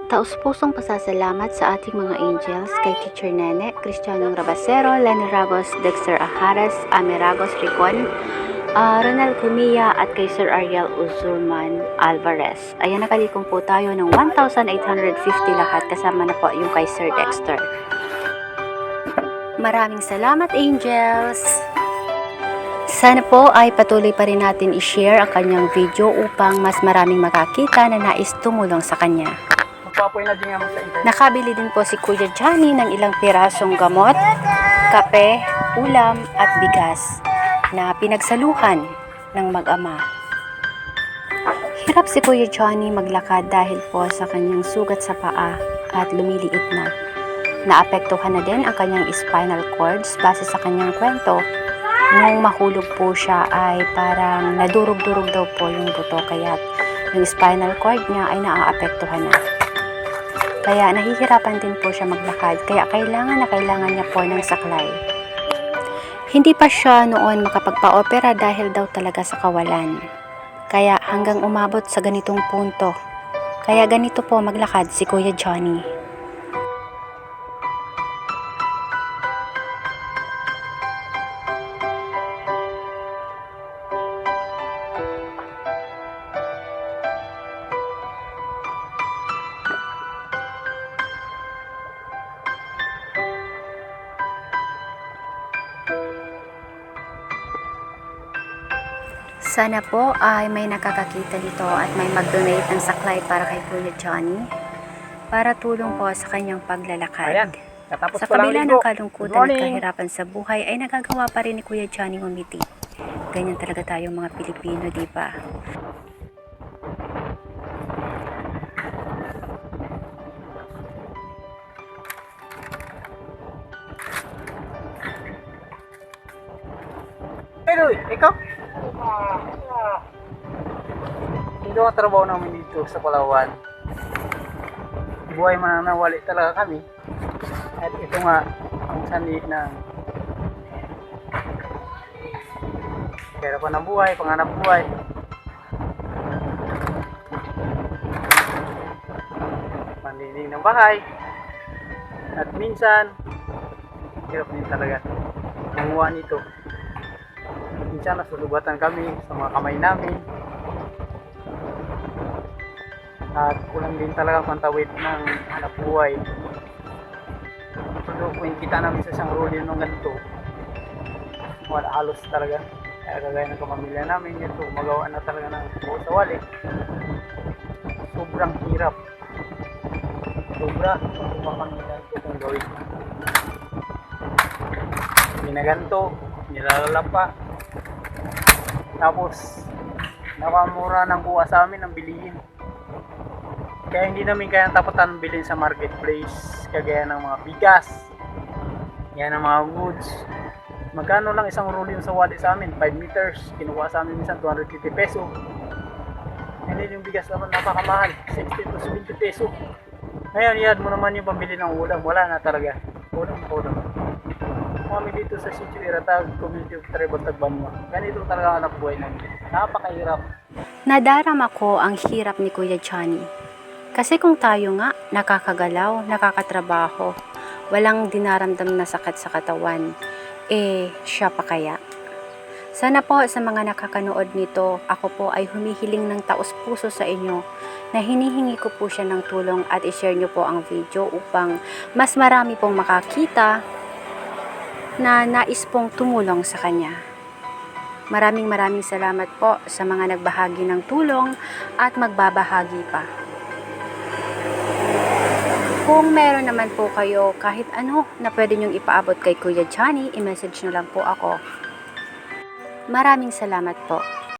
Taus-pusong pasasalamat sa ating mga angels kay Teacher Nene, Cristiano Rabasero, Lenny Ragos, Dexter Ajares, Ami Ragos Ricon, Ronald Cumilla at kay Sir Ariel Uzurman Alvarez. Ayan, nakalikong po tayo ng 1,850 lahat, kasama na po yung kay Sir Dexter. Maraming salamat, angels! Sana po ay patuloy pa rin natin i-share ang kanyang video upang mas maraming makakita na nais tumulong sa kanya. Nakabili din po si Kuya Johnny ng ilang pirasong gamot, kape, ulam at bigas na pinagsaluhan ng mag-ama. Hirap si Kuya Johnny maglakad dahil po sa kanyang sugat sa paa at lumiliit na. Naapektuhan na din ang kanyang spinal cords base sa kanyang kwento. Nung mahulog po siya ay parang nadurog-durog daw po yung buto, kaya yung spinal cord niya ay naaapektuhan na. Kaya nahihirapan din po siya maglakad, kaya kailangan niya po ng saklay. Hindi pa siya noon makapagpa-opera dahil daw talaga sa kawalan. Kaya hanggang umabot sa ganitong punto. Kaya ganito po maglakad si Kuya Johnny. Sana po ay may nakakakita dito at may mag-donate ng saklay para kay Kuya Johnny para tulong po sa kanyang paglalakad. Ayan, sa kabila ng kalungkutan at kahirapan sa buhay ay nagagawa pa rin ni Kuya Johnny umiti. Ganyan talaga tayong mga Pilipino, di ba? Pero ikaw? Ito ang trabaho namin dito sa Palawan. Buhay mananawali talaga kami. At ito nga ang sanhi ng pera pa ng buhay, panganap buhay. Panliling ng bahay. At minsan hirap din talaga manguha nito. Minsan nasulubatan kami sa mga kamay namin. At kulang din talaga pantawid ng hanap buhay. So kung kita namin sa isang rolyo ng ganito, wala halos talaga. Kaya kagaya ng pamilya namin, ito magawa na talaga ng buo sa wali. Sobrang hirap. Sobra kung pamilya ito kung gawin. Ginaganto, nilalalapa. Tapos nakamura ng kuha sa amin ang bilihin. Kaya hindi namin kayang tapatan bilhin sa marketplace, kagaya ng mga bigas, yan ang mga goods. Magkano lang isang rolyo sa wali sa amin? 5 meters, kinukuha sa amin minsan 250 peso. Hindi yung bigas naman napakamahal, 60 to 70 peso. Ngayon, iad mo naman yung pambili ng ulam, wala na talaga. Ulam. Kami dito sa Sitio Iratag, Community of Tribal Tagbanwa. Ganito talaga ang buhay namin. Napakahirap. Nadarama ko ang hirap ni Kuya Johnny. Kasi kung tayo nga, nakakagalaw, nakakatrabaho, walang dinaramdam na sakit sa katawan, siya pa kaya? Sana po sa mga nakakanood nito, ako po ay humihiling ng taos-puso sa inyo na hinihingi ko po siya ng tulong at i-share nyo po ang video upang mas marami pong makakita na nais pong tumulong sa kanya. Maraming salamat po sa mga nagbahagi ng tulong at magbabahagi pa. Kung meron naman po kayo kahit ano na pwede nyong ipaabot kay Kuya Johnny, i-message nyo lang po ako. Maraming salamat po.